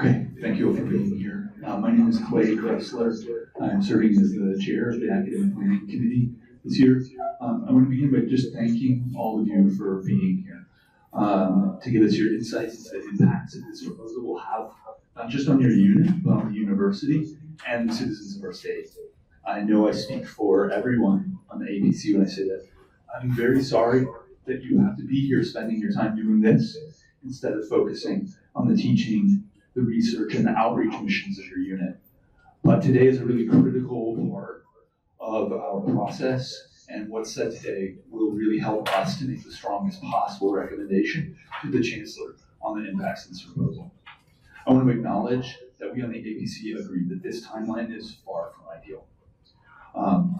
Okay, thank you all for being here. My name is Clay Chancellor. I'm serving as the chair of the Academic Planning Committee this year. I want to begin by just thanking all of you for being here to give us your insights into the impacts that this proposal will have, not just on your unit, but on the university and the citizens of our state. I know I speak for everyone on the ABC when I say that I'm very sorry that you have to be here spending your time doing this instead of focusing on the teaching, the research, and the outreach missions of your unit. But today is a really critical part of our process, and what's said today will really help us to make the strongest possible recommendation to the Chancellor on the impacts of this proposal. I want to acknowledge that we on the ABC agree that this timeline is far from ideal.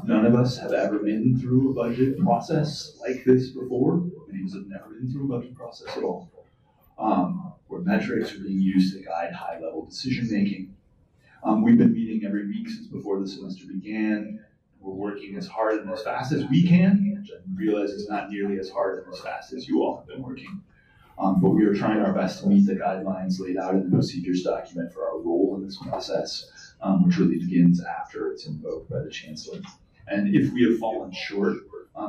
None of us have ever been through a budget process like this before. Many of us have never been through a budget process at all, where metrics are being used to guide high-level decision-making. We've been meeting every week since before the semester began. We're working as hard and as fast as we can, which I realize is not nearly as hard and as fast as you all have been working. But we are trying our best to meet the guidelines laid out in the procedures document for our role in this process, which really begins after it's invoked by the Chancellor. And if we have fallen short,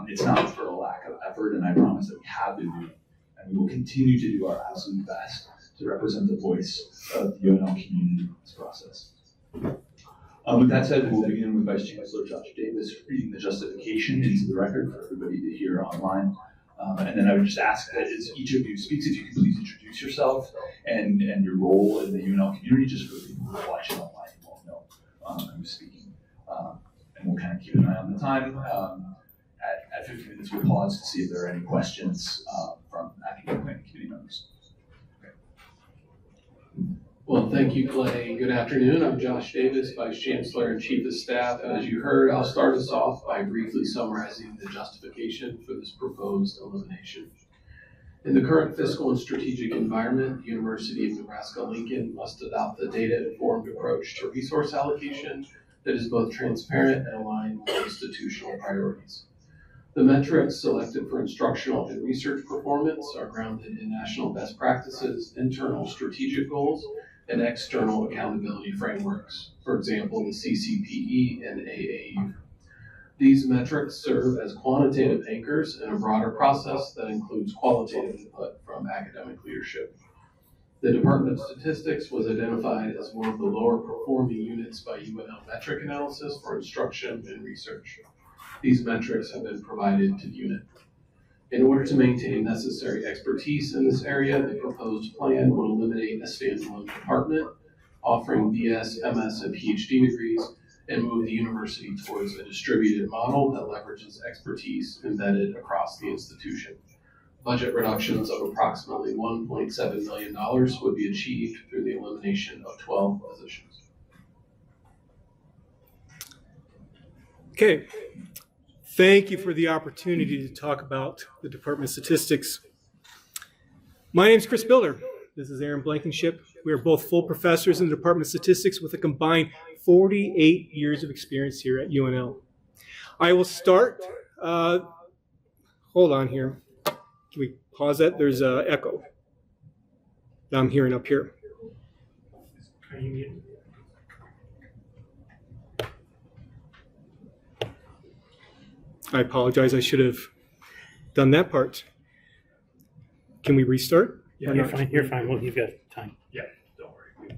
it's not for a lack of effort, and I promise that we have been doing, and we will continue to do our absolute best to represent the voice of the UNL community in this process. With that said, we'll begin with Vice Chancellor Josh Davis reading the justification into the record for everybody to hear online. And then I would just ask that as each of you speaks, if you could please introduce yourself and your role in the UNL community, just for people who are watching online who won't know who's speaking. And we'll kind of keep an eye on the time. At 15 minutes, we'll pause to see if there are any questions from academic planning committee members. Okay. Well, thank you, Clay. Good afternoon. I'm Josh Davis, Vice Chancellor and Chief of Staff. And as you heard, I'll start us off by briefly summarizing the justification for this proposed elimination. In the current fiscal and strategic environment, the University of Nebraska-Lincoln must adopt a data-informed approach to resource allocation that is both transparent and aligned with institutional priorities. The metrics selected for instructional and research performance are grounded in national best practices, internal strategic goals, and external accountability frameworks, for example, the CCPE and AAU. These metrics serve as quantitative anchors in a broader process that includes qualitative input from academic leadership. The Department of Statistics was identified as one of the lower performing units by UNL metric analysis for instruction and research. These metrics have been provided to the unit. In order to maintain necessary expertise in this area, the proposed plan will eliminate a standalone department, offering BS, MS, and PhD degrees, and move the university towards a distributed model that leverages expertise embedded across the institution. Budget reductions of approximately $1.7 million would be achieved through the elimination of 12 positions. Okay. Thank you for the opportunity to talk about the Department of Statistics. My name is Chris Builder. This is Aaron Blankenship. We are both full professors in the Department of Statistics with a combined 48 years of experience here at UNL. I will start, hold on here. Can we pause that? There's an echo that I'm hearing up here. Are you muted? I apologize. I should have done that part. Can we restart? Yeah, you're fine. You're fine. Well, you've got time. Yeah, don't worry.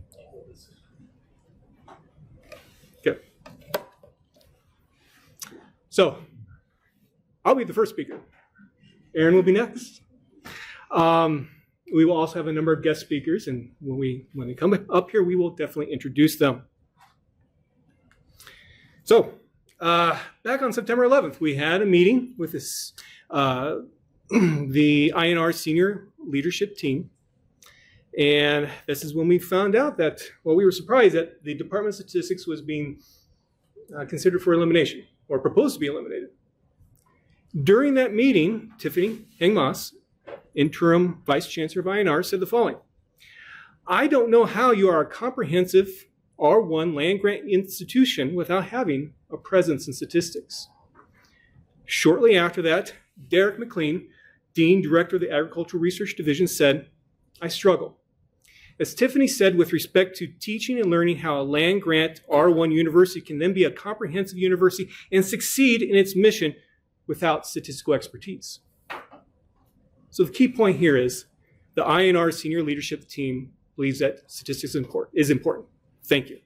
Okay. So, I'll be the first speaker. Aaron will be next. We will also have a number of guest speakers, and when they come up here, we will definitely introduce them. So, back on September 11th, we had a meeting with this, the INR senior leadership team. And this is when we found out that, well, we were surprised that the Department of Statistics was being considered for elimination or proposed to be eliminated. During that meeting, Tiffany Heng-Moss, interim vice chancellor of INR, said the following: "I don't know how you are a comprehensive R1 land grant institution without having a presence in statistics." Shortly after that, Derek McLean, Dean, Director of the Agricultural Research Division, said, "I struggle. As Tiffany said, with respect to teaching and learning how a land-grant R1 university can then be a comprehensive university and succeed in its mission without statistical expertise. So the key point here is the INR senior leadership team believes that statistics is important. Thank you.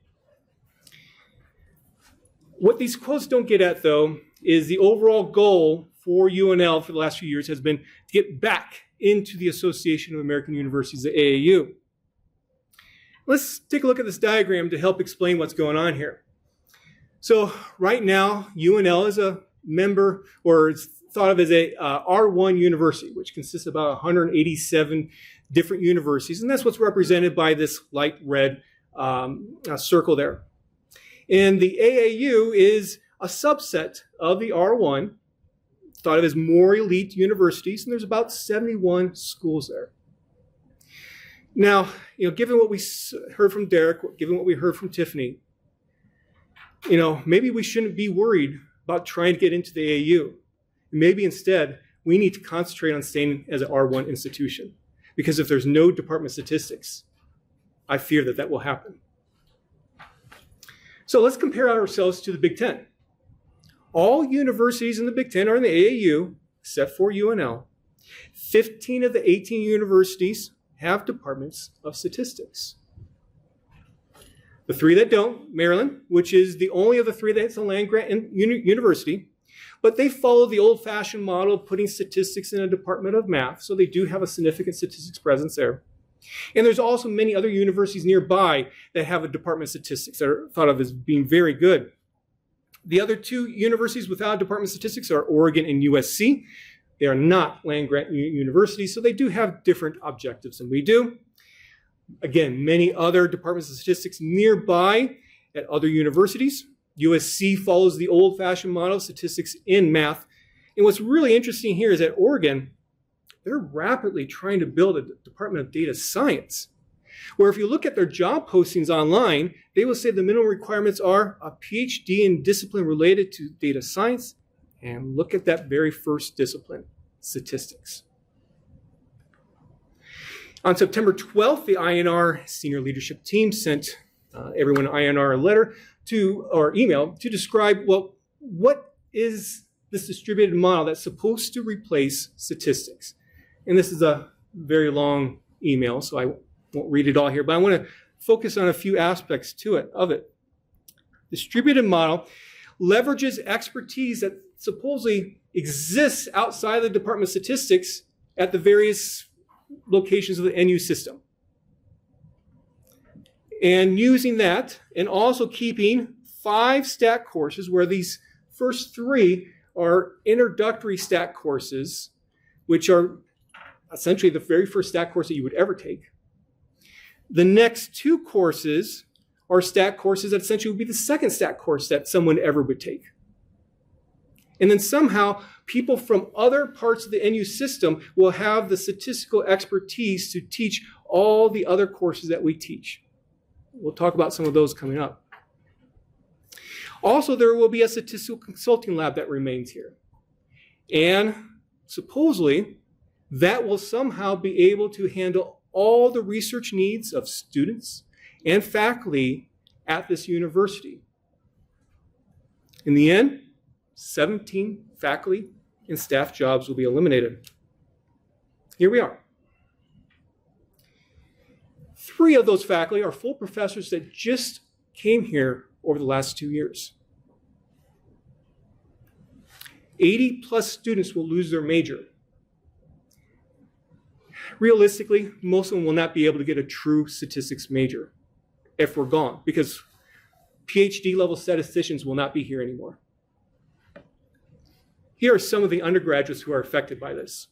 What these quotes don't get at, though, is the overall goal for UNL for the last few years has been to get back into the Association of American Universities, the AAU. Let's take a look at this diagram to help explain what's going on here. So right now, UNL is a member, or it's thought of as a R1 university, which consists of about 187 different universities, and that's what's represented by this light red circle there. And the AAU is a subset of the R1, thought of as more elite universities, and there's about 71 schools there. Now, given what we heard from Derek, given what we heard from Tiffany, maybe we shouldn't be worried about trying to get into the AAU. Maybe instead, we need to concentrate on staying as an R1 institution. Because if there's no Department of Statistics, I fear that will happen. So let's compare ourselves to the Big Ten. All universities in the Big Ten are in the AAU, except for UNL. 15 of the 18 universities have departments of statistics. The 3 that don't, Maryland, which is the only of the 3 that's a land-grant university, but they follow the old-fashioned model of putting statistics in a department of math, so they do have a significant statistics presence there. And there's also many other universities nearby that have a department of statistics that are thought of as being very good. The other 2 universities without a department of statistics are Oregon and USC. They are not land-grant universities, so they do have different objectives than we do. Again, many other departments of statistics nearby at other universities. USC follows the old-fashioned model of statistics in math. And what's really interesting here is that Oregon, they're rapidly trying to build a Department of Data Science, where if you look at their job postings online, they will say the minimum requirements are a PhD in discipline related to data science, and look at that very first discipline, statistics. On September 12th, the INR senior leadership team sent everyone at INR a letter or email to describe, what is this distributed model that's supposed to replace statistics? And this is a very long email, so I won't read it all here, but I want to focus on a few aspects of it. Distributed model leverages expertise that supposedly exists outside the Department of Statistics at the various locations of the NU system. And using that, and also keeping 5 stat courses, where these first 3 are introductory stat courses, which are essentially the very first stat course that you would ever take. The next 2 courses are stat courses that essentially would be the second stat course that someone ever would take. And then somehow, people from other parts of the NU system will have the statistical expertise to teach all the other courses that we teach. We'll talk about some of those coming up. Also, there will be a statistical consulting lab that remains here. And supposedly, that will somehow be able to handle all the research needs of students and faculty at this university. In the end, 17 faculty and staff jobs will be eliminated. Here we are. 3 of those faculty are full professors that just came here over the last 2 years. 80+ students will lose their major. Realistically, most of them will not be able to get a true statistics major if we're gone, because PhD level statisticians will not be here anymore. Here are some of the undergraduates who are affected by this.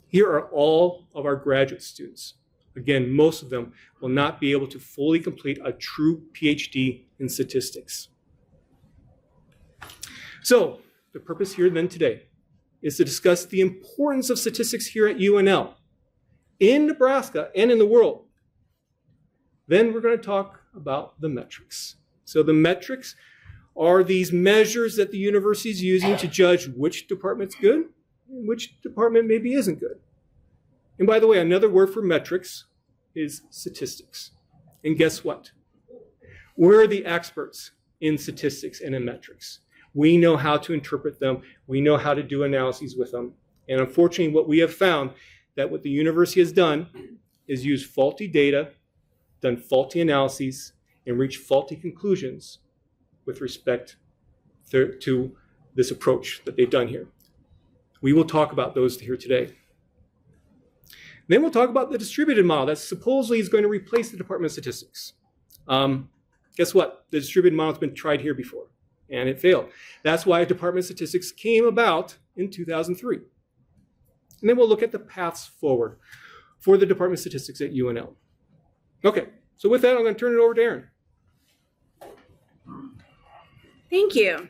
Here are all of our graduate students. Again, most of them will not be able to fully complete a true PhD in statistics. So, the purpose here then today is to discuss the importance of statistics here at UNL, in Nebraska and in the world. Then we're going to talk about the metrics. So the metrics are these measures that the university is using to judge which department's good and which department maybe isn't good. And by the way, another word for metrics is statistics. And guess what? We're the experts in statistics and in metrics. We know how to interpret them. We know how to do analyses with them. And unfortunately, what we have found that what the university has done is use faulty data, done faulty analyses, and reached faulty conclusions with respect to this approach that they've done here. We will talk about those here today. Then we'll talk about the distributed model that supposedly is going to replace the Department of Statistics. Guess what? The distributed model has been tried here before, and it failed. That's why Department of Statistics came about in 2003. And then we'll look at the paths forward for the Department of Statistics at UNL. Okay, so with that, I'm going to turn it over to Erin. Thank you.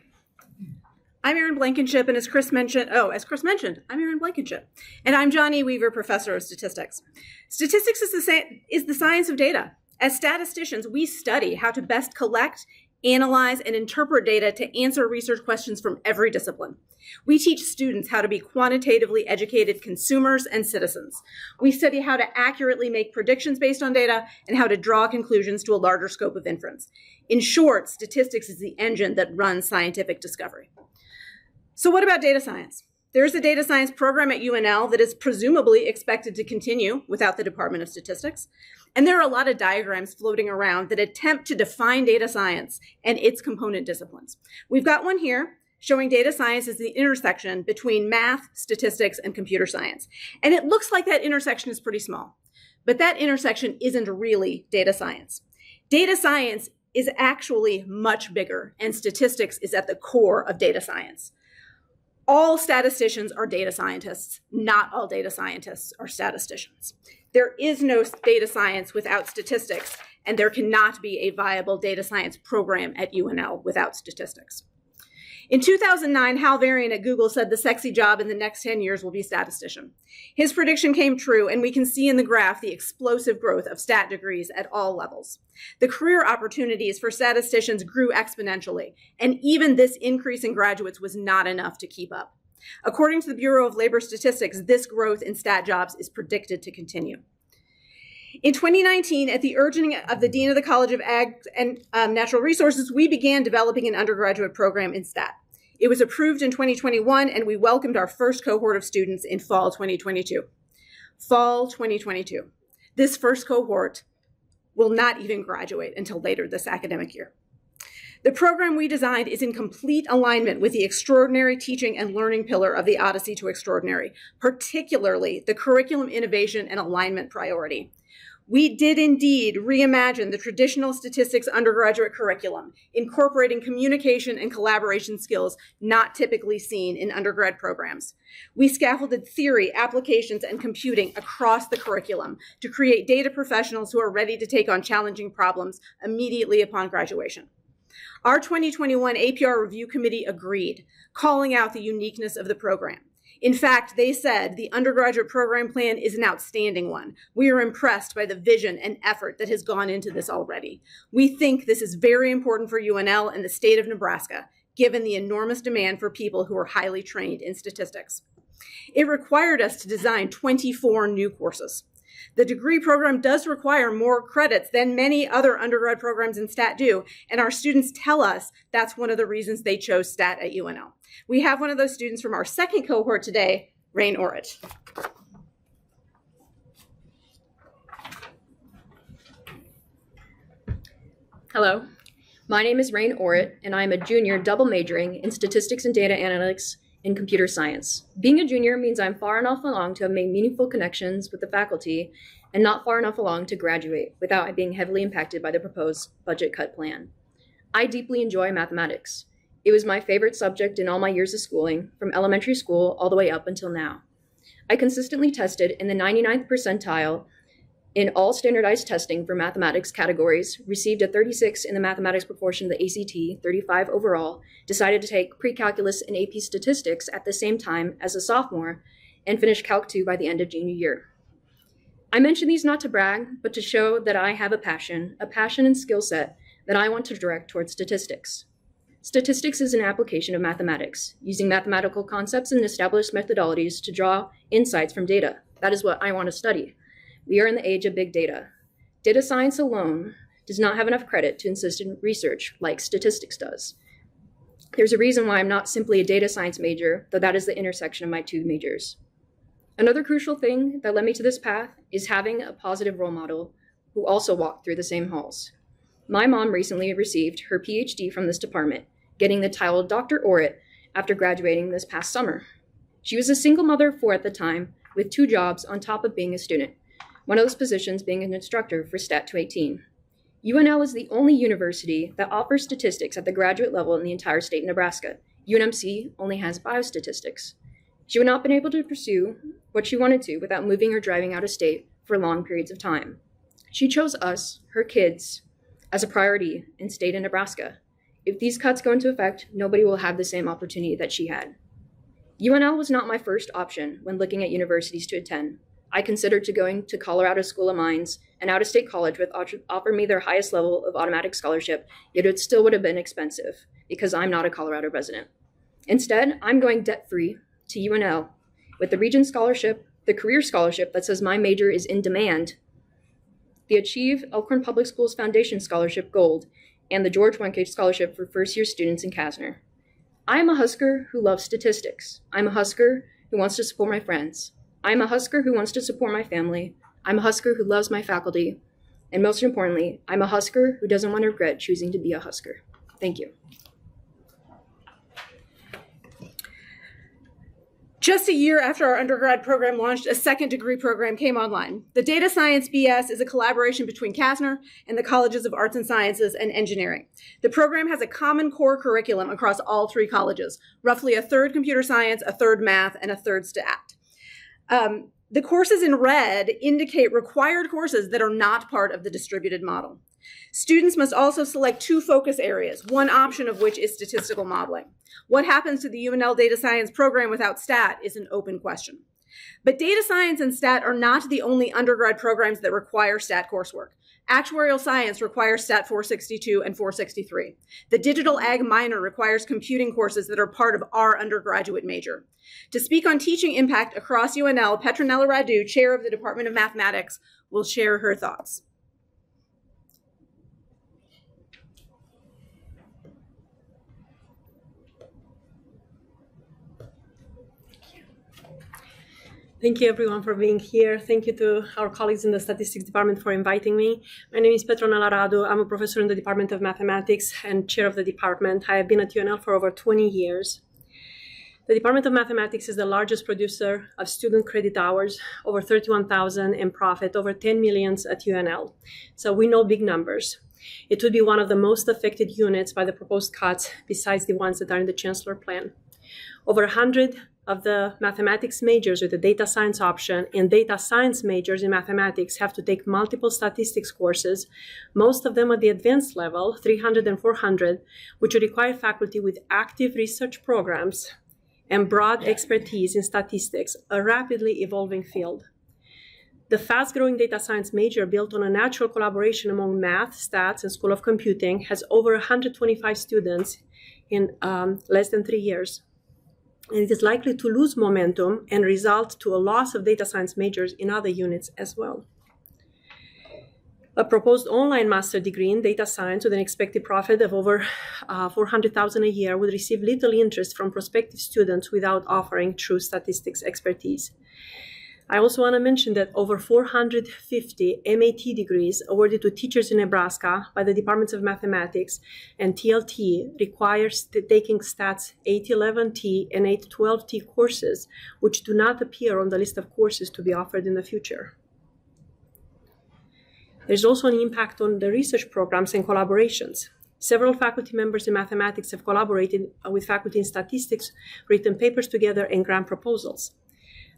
I'm Erin Blankenship, and as Chris mentioned, I'm Erin Blankenship, and I'm John E. Weaver, Professor of Statistics. Statistics is the science of data. As statisticians, we study how to best collect, analyze, and interpret data to answer research questions from every discipline. We teach students how to be quantitatively educated consumers and citizens. We study how to accurately make predictions based on data and how to draw conclusions to a larger scope of inference. In short, statistics is the engine that runs scientific discovery. So what about data science? There's a data science program at UNL that is presumably expected to continue without the Department of Statistics. And there are a lot of diagrams floating around that attempt to define data science and its component disciplines. We've got one here showing data science as the intersection between math, statistics, and computer science. And it looks like that intersection is pretty small, but that intersection isn't really data science. Data science is actually much bigger, and statistics is at the core of data science. All statisticians are data scientists. Not all data scientists are statisticians. There is no data science without statistics, and there cannot be a viable data science program at UNL without statistics. In 2009, Hal Varian at Google said the sexy job in the next 10 years will be statistician. His prediction came true, and we can see in the graph the explosive growth of stat degrees at all levels. The career opportunities for statisticians grew exponentially, and even this increase in graduates was not enough to keep up. According to the Bureau of Labor Statistics, this growth in stat jobs is predicted to continue. In 2019, at the urging of the Dean of the College of Ag and Natural Resources, we began developing an undergraduate program in stat. It was approved in 2021, and we welcomed our first cohort of students in fall 2022. Fall 2022. This first cohort will not even graduate until later this academic year. The program we designed is in complete alignment with the extraordinary teaching and learning pillar of the Odyssey to Extraordinary, particularly the curriculum innovation and alignment priority. We did indeed reimagine the traditional statistics undergraduate curriculum, incorporating communication and collaboration skills not typically seen in undergrad programs. We scaffolded theory, applications, and computing across the curriculum to create data professionals who are ready to take on challenging problems immediately upon graduation. Our 2021 APR Review Committee agreed, calling out the uniqueness of the program. In fact, they said the undergraduate program plan is an outstanding one. We are impressed by the vision and effort that has gone into this already. We think this is very important for UNL and the state of Nebraska, given the enormous demand for people who are highly trained in statistics. It required us to design 24 new courses. The degree program does require more credits than many other undergrad programs in stat do, and our students tell us that's one of the reasons they chose stat at UNL. We have one of those students from our second cohort today, Rain Orrit. Hello, my name is Rain Orrit, and I am a junior double majoring in statistics and data analytics in computer science. Being a junior means I'm far enough along to have made meaningful connections with the faculty and not far enough along to graduate without being heavily impacted by the proposed budget cut plan. I deeply enjoy mathematics. It was my favorite subject in all my years of schooling, from elementary school all the way up until now. I consistently tested in the 99th percentile in all standardized testing for mathematics categories, received a 36 in the mathematics proportion of the ACT, 35 overall, decided to take pre-calculus and AP statistics at the same time as a sophomore, and finished Calc 2 by the end of junior year. I mention these not to brag, but to show that I have a passion and skill set that I want to direct towards statistics. Statistics is an application of mathematics, using mathematical concepts and established methodologies to draw insights from data. That is what I want to study. We are in the age of big data. Data science alone does not have enough credit to assist in research like statistics does. There's a reason why I'm not simply a data science major, though that is the intersection of my two majors. Another crucial thing that led me to this path is having a positive role model who also walked through the same halls. My mom recently received her PhD from this department, getting the title Dr. Orrit after graduating this past summer. She was a single mother of 4 at the time, with 2 jobs on top of being a student, one of those positions being an instructor for Stat 218. UNL is the only university that offers statistics at the graduate level in the entire state of Nebraska. UNMC only has biostatistics. She would not have been able to pursue what she wanted to without moving or driving out of state for long periods of time. She chose us, her kids, as a priority and stayed in Nebraska. If these cuts go into effect, nobody will have the same opportunity that she had. UNL was not my first option when looking at universities to attend. I considered going to Colorado School of Mines, an out-of-state college would offer me their highest level of automatic scholarship, yet it still would have been expensive because I'm not a Colorado resident. Instead, I'm going debt-free to UNL with the Regent Scholarship, the Career Scholarship that says my major is in demand, the Achieve Elkhorn Public Schools Foundation Scholarship Gold, and the George Wenkage Scholarship for first-year students in Kasner. I am a Husker who loves statistics. I'm a Husker who wants to support my friends. I'm a Husker who wants to support my family. I'm a Husker who loves my faculty. And most importantly, I'm a Husker who doesn't want to regret choosing to be a Husker. Thank you. Just a year after our undergrad program launched, a second degree program came online. The Data Science BS is a collaboration between Kasner and the Colleges of Arts and Sciences and Engineering. The program has a common core curriculum across all 3 colleges, roughly a third computer science, a third math, and a third stat. The courses in red indicate required courses that are not part of the distributed model. Students must also select 2 focus areas, one option of which is statistical modeling. What happens to the UNL data science program without stat is an open question. But data science and stat are not the only undergrad programs that require stat coursework. Actuarial science requires stat 462 and 463. The digital ag minor requires computing courses that are part of our undergraduate major. To speak on teaching impact across UNL, Petronella Radu, chair of the Department of Mathematics, will share her thoughts. Thank you everyone for being here. Thank you to our colleagues in the statistics department for inviting me. My name is Petronella Radu. I'm a professor in the Department of Mathematics and chair of the department. I have been at UNL for over 20 years. The Department of Mathematics is the largest producer of student credit hours, over 31,000, and profit, over 10 million at UNL. So we know big numbers. It would be one of the most affected units by the proposed cuts, besides the ones that are in the Chancellor plan. Over 100 of the mathematics majors with the data science option and data science majors in mathematics have to take multiple statistics courses, most of them at the advanced level, 300 and 400, which would require faculty with active research programs and broad expertise in statistics, a rapidly evolving field. The fast-growing data science major, built on a natural collaboration among math, stats, and School of Computing, has over 125 students in less than 3 years. And it is likely to lose momentum and result to a loss of data science majors in other units as well. A proposed online master degree in data science with an expected profit of over $400,000 a year would receive little interest from prospective students without offering true statistics expertise. I also want to mention that over 450 MAT degrees awarded to teachers in Nebraska by the Departments of Mathematics and TLT requires taking stats 811T and 812T courses, which do not appear on the list of courses to be offered in the future. There's also an impact on the research programs and collaborations. Several faculty members in mathematics have collaborated with faculty in statistics, written papers together, and grant proposals.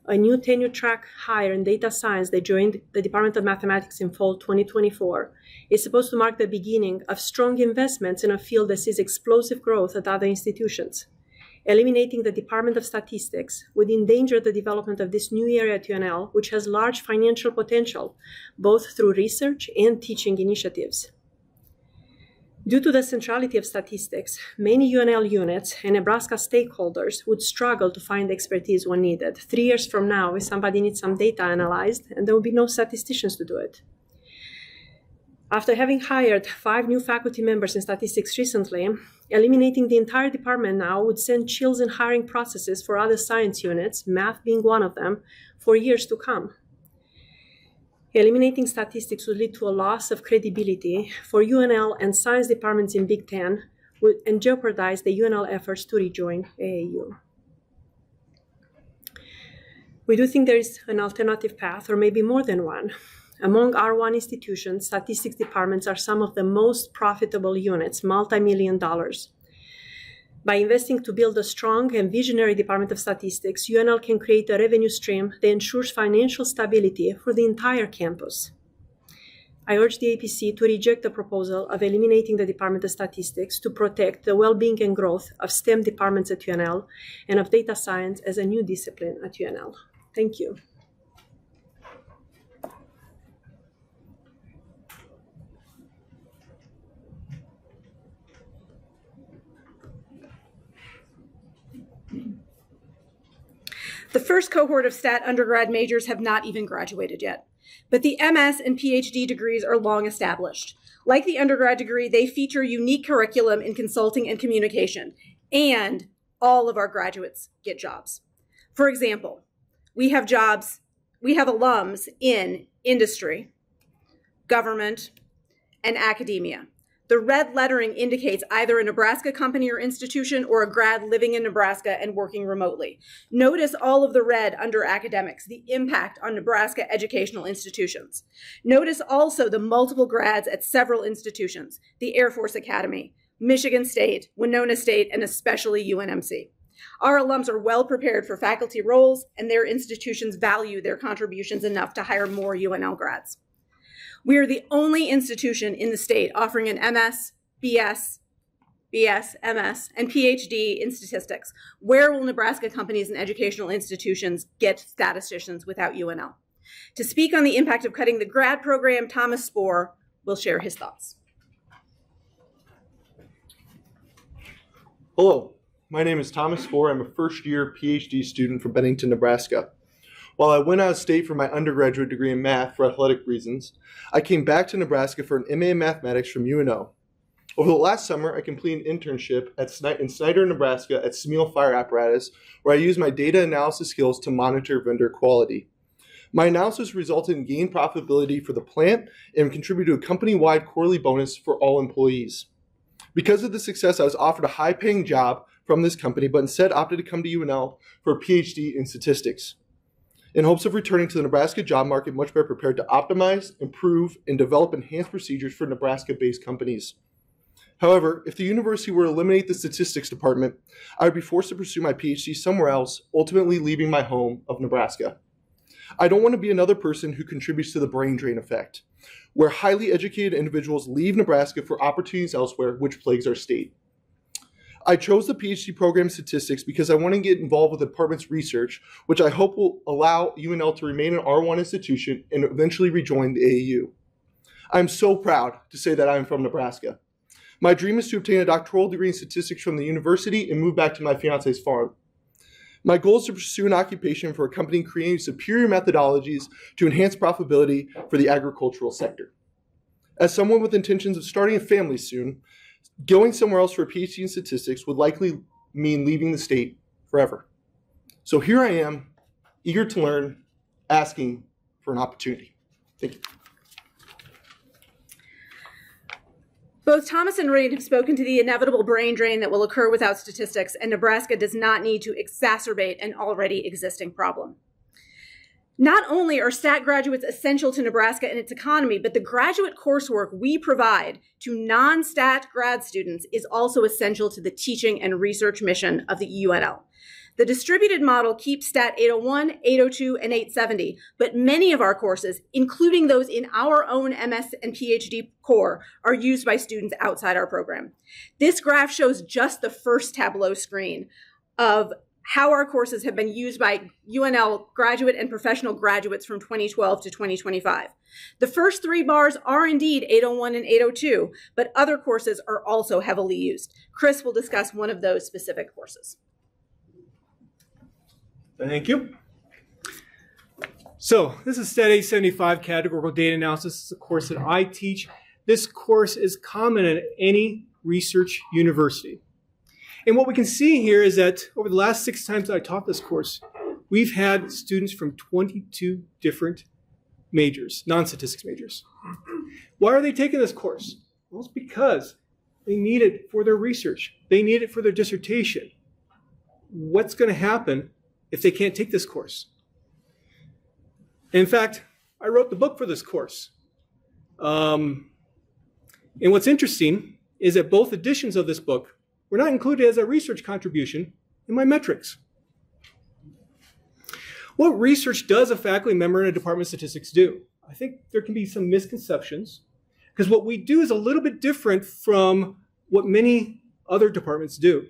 A new tenure track hire in data science that joined the Department of Mathematics in fall 2024 is supposed to mark the beginning of strong investments in a field that sees explosive growth at other institutions. Eliminating the Department of Statistics would endanger the development of this new area at UNL, which has large financial potential, both through research and teaching initiatives. Due to the centrality of statistics, many UNL units and Nebraska stakeholders would struggle to find the expertise when needed. 3 years from now, if somebody needs some data analyzed, and there will be no statisticians to do it. After having hired 5 new faculty members in statistics recently, eliminating the entire department now would send chills in hiring processes for other science units, math being one of them, for years to come. Eliminating statistics would lead to a loss of credibility for UNL and science departments in Big Ten and jeopardize the UNL efforts to rejoin AAU. We do think there is an alternative path, or maybe more than one. Among R1 institutions, statistics departments are some of the most profitable units, multi-million dollars. By investing to build a strong and visionary Department of Statistics, UNL can create a revenue stream that ensures financial stability for the entire campus. I urge the APC to reject the proposal of eliminating the Department of Statistics to protect the well-being and growth of STEM departments at UNL and of data science as a new discipline at UNL. Thank you. The first cohort of stat undergrad majors have not even graduated yet, but the MS and PhD degrees are long established. Like the undergrad degree, they feature unique curriculum in consulting and communication, and all of our graduates get jobs. For example, we have alums in industry, government, and academia. The red lettering indicates either a Nebraska company or institution or a grad living in Nebraska and working remotely. Notice all of the red under academics, the impact on Nebraska educational institutions. Notice also the multiple grads at several institutions, the Air Force Academy, Michigan State, Winona State, and especially UNMC. Our alums are well prepared for faculty roles, and their institutions value their contributions enough to hire more UNL grads. We are the only institution in the state offering an MS, BS, MS, and PhD in statistics. Where will Nebraska companies and educational institutions get statisticians without UNL? To speak on the impact of cutting the grad program, Thomas Spohr will share his thoughts. Hello, my name is Thomas Spohr. I'm a first-year PhD student from Bennington, Nebraska. While I went out of state for my undergraduate degree in math for athletic reasons, I came back to Nebraska for an MA in mathematics from UNO. Over the last summer, I completed an internship in Snyder, Nebraska at Smeel Fire Apparatus, where I used my data analysis skills to monitor vendor quality. My analysis resulted in gained profitability for the plant and contributed to a company-wide quarterly bonus for all employees. Because of the success, I was offered a high-paying job from this company, but instead opted to come to UNL for a PhD in statistics, in hopes of returning to the Nebraska job market much better prepared to optimize, improve, and develop enhanced procedures for Nebraska-based companies. However, if the university were to eliminate the statistics department, I would be forced to pursue my PhD somewhere else, ultimately leaving my home of Nebraska. I don't want to be another person who contributes to the brain drain effect, where highly educated individuals leave Nebraska for opportunities elsewhere, which plagues our state. I chose the PhD program in statistics because I want to get involved with the department's research, which I hope will allow UNL to remain an R1 institution and eventually rejoin the AAU. I'm so proud to say that I am from Nebraska. My dream is to obtain a doctoral degree in statistics from the university and move back to my fiance's farm. My goal is to pursue an occupation for a company creating superior methodologies to enhance profitability for the agricultural sector. As someone with intentions of starting a family soon, going somewhere else for a PhD in statistics would likely mean leaving the state forever. So here I am, eager to learn, asking for an opportunity. Thank you. Both Thomas and Reid have spoken to the inevitable brain drain that will occur without statistics, and Nebraska does not need to exacerbate an already existing problem. Not only are stat graduates essential to Nebraska and its economy, but the graduate coursework we provide to non-stat grad students is also essential to the teaching and research mission of the UNL. The distributed model keeps Stat 801, 802, and 870, but many of our courses, including those in our own MS and PhD core, are used by students outside our program. This graph shows just the first Tableau screen of how our courses have been used by UNL graduate and professional graduates from 2012 to 2025. The first three bars are indeed 801 and 802, but other courses are also heavily used. Chris will discuss one of those specific courses. Thank you. So this is Stat 875, Categorical Data Analysis. This is a course that I teach. This course is common at any research university. And what we can see here is that over the last 6 times that I taught this course, we've had students from 22 different majors, non-statistics majors. Why are they taking this course? Well, it's because they need it for their research. They need it for their dissertation. What's going to happen if they can't take this course? In fact, I wrote the book for this course. And what's interesting is that both editions of this book were not included as a research contribution in my metrics. What research does a faculty member in a department of statistics do? I think there can be some misconceptions, because what we do is a little bit different from what many other departments do.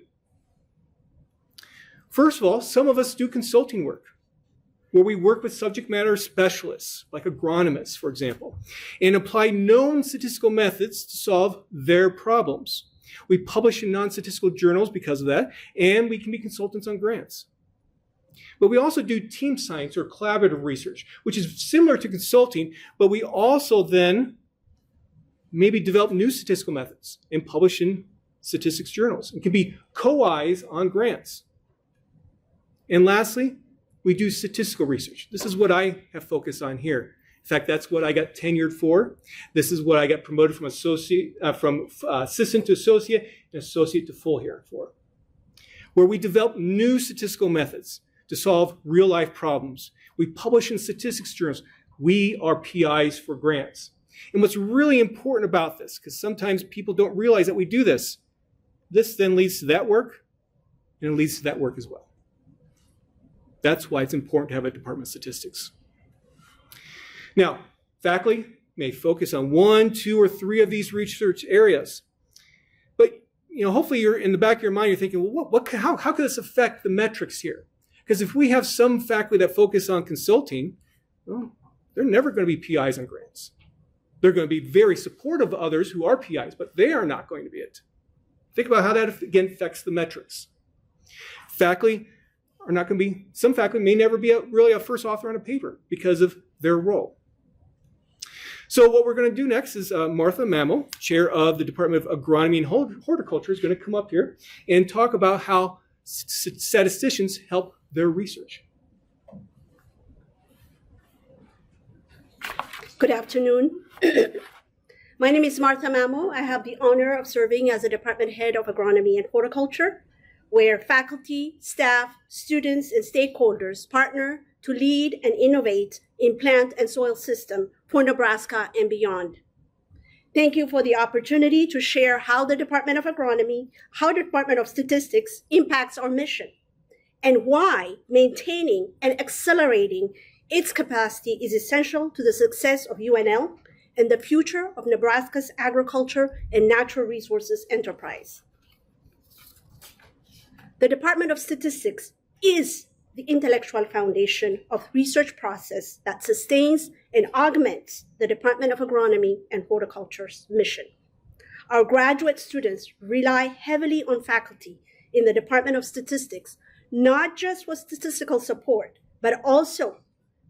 First of all, some of us do consulting work, where we work with subject matter specialists, like agronomists, for example, and apply known statistical methods to solve their problems. We publish in non-statistical journals because of that, and we can be consultants on grants. But we also do team science or collaborative research, which is similar to consulting, but we also then maybe develop new statistical methods and publish in statistics journals. It can be co-Is on grants. And lastly, we do statistical research. This is what I have focused on here. In fact, that's what I got tenured for. This is what I got promoted from assistant to associate and associate to full here for, where we develop new statistical methods to solve real-life problems. We publish in statistics journals. We are PIs for grants. And what's really important about this, because sometimes people don't realize that we do this then leads to that work, and it leads to that work as well. That's why it's important to have a department of statistics. Now, faculty may focus on 1, 2, or 3 of these research areas. But hopefully you're in the back of your mind, you're thinking, well, how could this affect the metrics here? Because if we have some faculty that focus on consulting, well, they're never going to be PIs on grants. They're going to be very supportive of others who are PIs, but they are not going to be it. Think about how that, again, affects the metrics. Faculty are not going to be, some faculty may never be really a first author on a paper because of their role. So what we're going to do next is Martha Mammo, chair of the Department of Agronomy and Horticulture, is going to come up here and talk about how statisticians help their research. Good afternoon. My name is Martha Mammo. I have the honor of serving as the department head of agronomy and horticulture, where faculty, staff, students, and stakeholders partner to lead and innovate in plant and soil system for Nebraska and beyond. Thank you for the opportunity to share how the Department of Agronomy, how the Department of Statistics impacts our mission, and why maintaining and accelerating its capacity is essential to the success of UNL and the future of Nebraska's agriculture and natural resources enterprise. The Department of Statistics is the intellectual foundation of research process that sustains and augments the Department of Agronomy and Horticulture's mission. Our graduate students rely heavily on faculty in the Department of Statistics, not just for statistical support, but also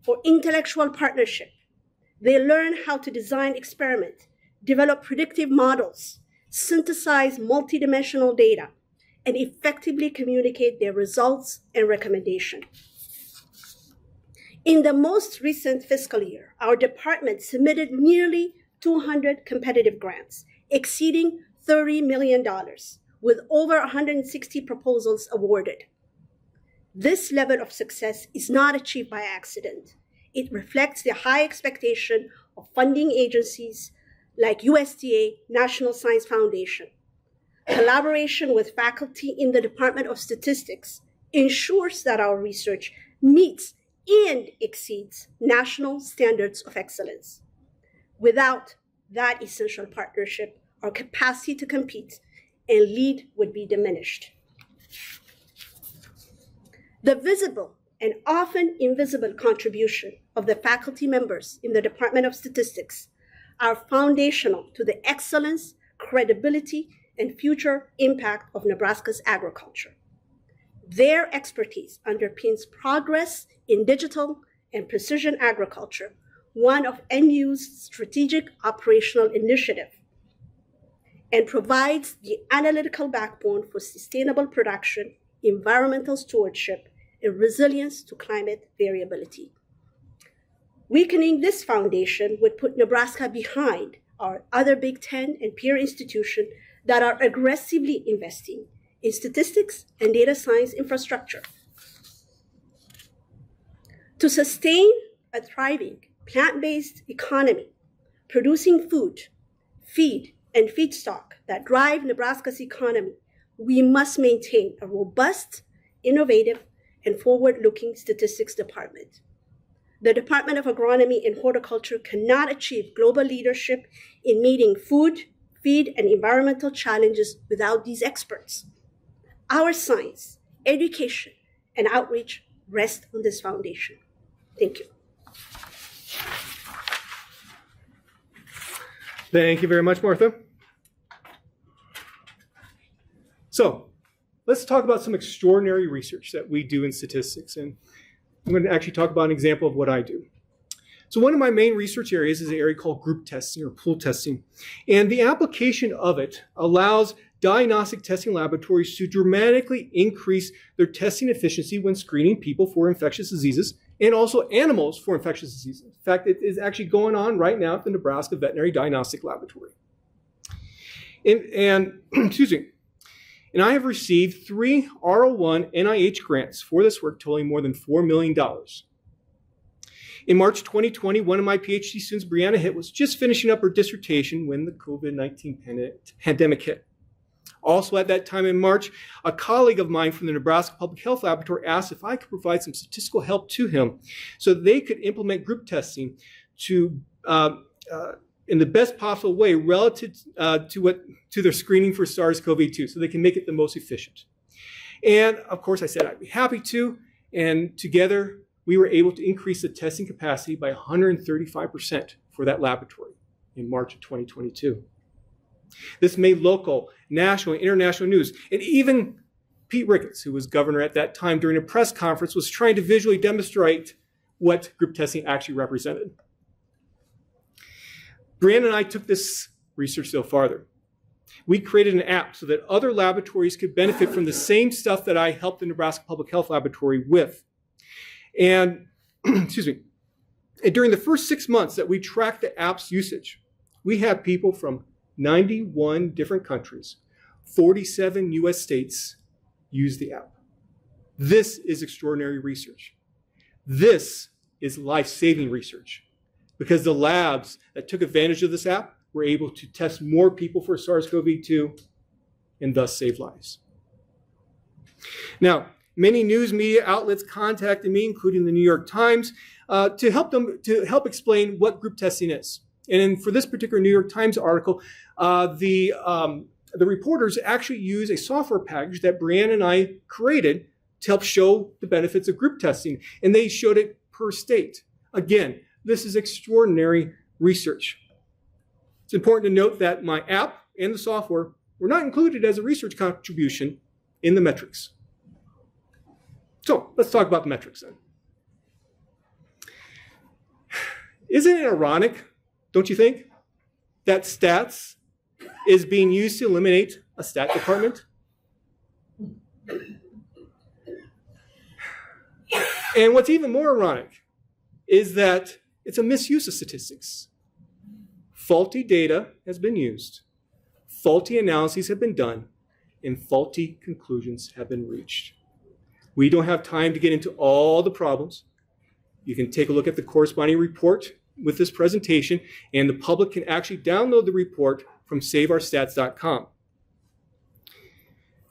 for intellectual partnership. They learn how to design experiments, develop predictive models, synthesize multidimensional data, and effectively communicate their results and recommendations. In the most recent fiscal year, our department submitted nearly 200 competitive grants, exceeding $30 million, with over 160 proposals awarded. This level of success is not achieved by accident. It reflects the high expectation of funding agencies like USDA, National Science Foundation. Collaboration with faculty in the Department of Statistics ensures that our research meets and exceeds national standards of excellence. Without that essential partnership, our capacity to compete and lead would be diminished. The visible and often invisible contribution of the faculty members in the Department of Statistics are foundational to the excellence, credibility, and future impact of Nebraska's agriculture. Their expertise underpins progress in digital and precision agriculture, one of NU's strategic operational initiative, and provides the analytical backbone for sustainable production, environmental stewardship, and resilience to climate variability. Weakening this foundation would put Nebraska behind our other Big Ten and peer institutions that are aggressively investing in statistics and data science infrastructure. To sustain a thriving plant-based economy, producing food, feed, and feedstock that drive Nebraska's economy, we must maintain a robust, innovative, and forward-looking statistics department. The Department of Agronomy and Horticulture cannot achieve global leadership in meeting food, feed, and environmental challenges without these experts. Our science, education, and outreach rest on this foundation. Thank you. Thank you very much, Martha. So let's talk about some extraordinary research that we do in statistics. And I'm going to actually talk about an example of what I do. So one of my main research areas is an area called group testing or pool testing. And the application of it allows diagnostic testing laboratories to dramatically increase their testing efficiency when screening people for infectious diseases and also animals for infectious diseases. In fact, it is actually going on right now at the Nebraska Veterinary Diagnostic Laboratory. And excuse me. And I have received 3 R01 NIH grants for this work totaling more than $4 million. In March 2020, one of my PhD students, Brianna Hitt, was just finishing up her dissertation when the COVID-19 pandemic hit. Also at that time in March, a colleague of mine from the Nebraska Public Health Laboratory asked if I could provide some statistical help to him so they could implement group testing to in the best possible way relative to their screening for SARS-CoV-2 so they can make it the most efficient. And of course I said I'd be happy to, and together we were able to increase the testing capacity by 135% for that laboratory in March of 2022. This made local, national, and international news, and even Pete Ricketts, who was governor at that time during a press conference, was trying to visually demonstrate what group testing actually represented. Brianna and I took this research still farther. We created an app so that other laboratories could benefit from the same stuff that I helped the Nebraska Public Health Laboratory with. And, excuse me, and during the first 6 months that we tracked the app's usage, we had people from 91 different countries, 47 US states use the app. This is extraordinary research. This is life-saving research, because the labs that took advantage of this app were able to test more people for SARS-CoV-2 and thus save lives. Now, many news media outlets contacted me, including the New York Times, to help explain what group testing is. And for this particular New York Times article, the reporters actually use a software package that Brianna and I created to help show the benefits of group testing. And they showed it per state. Again, this is extraordinary research. It's important to note that my app and the software were not included as a research contribution in the metrics. So let's talk about the metrics then. Isn't it ironic, don't you think, that stats is being used to eliminate a stat department? And what's even more ironic is that it's a misuse of statistics. Faulty data has been used, faulty analyses have been done, and faulty conclusions have been reached. We don't have time to get into all the problems. You can take a look at the corresponding report with this presentation, and the public can actually download the report from saveourstats.com.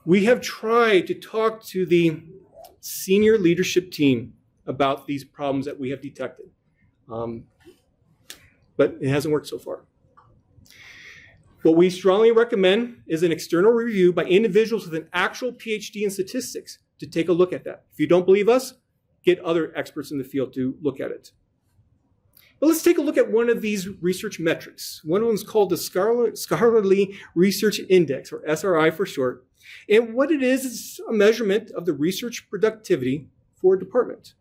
We have tried to talk to the senior leadership team about these problems that we have detected, but it hasn't worked so far. What we strongly recommend is an external review by individuals with an actual PhD in statistics to take a look at that. If you don't believe us, get other experts in the field to look at it. But let's take a look at one of these research metrics. One of them is called the Scholarly Research Index, or SRI for short. And what it is a measurement of the research productivity for a department.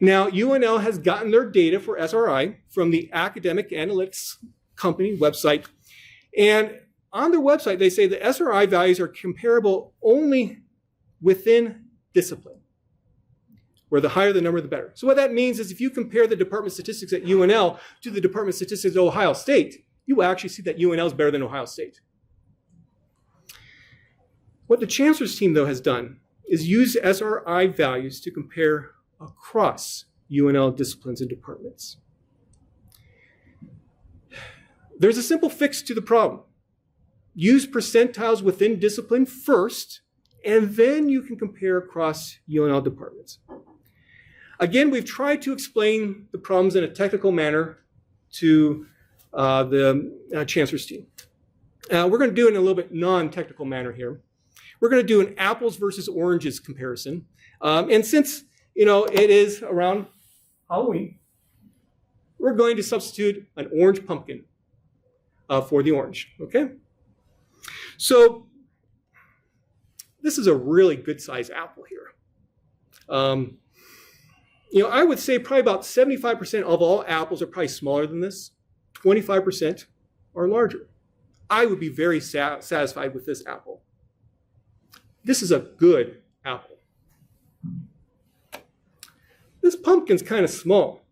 Now, UNL has gotten their data for SRI from the Academic Analytics Company website. And on their website, they say the SRI values are comparable only within discipline, where the higher the number, the better. So what that means is if you compare the Department of Statistics at UNL to the Department of Statistics at Ohio State, you will actually see that UNL is better than Ohio State. What the Chancellor's team, though, has done is use SRI values to compare across UNL disciplines and departments. There's a simple fix to the problem. Use percentiles within discipline first, and then you can compare across UNL departments. Again, we've tried to explain the problems in a technical manner to the Chancellor's team. We're going to do it in a little bit non-technical manner here. We're going to do an apples versus oranges comparison. And since it is around Halloween, we're going to substitute an orange pumpkin for the orange, okay? So this is a really good size apple here. I would say probably about 75% of all apples are probably smaller than this. 25% are larger. I would be very satisfied with this apple. This is a good apple. This pumpkin's kind of small.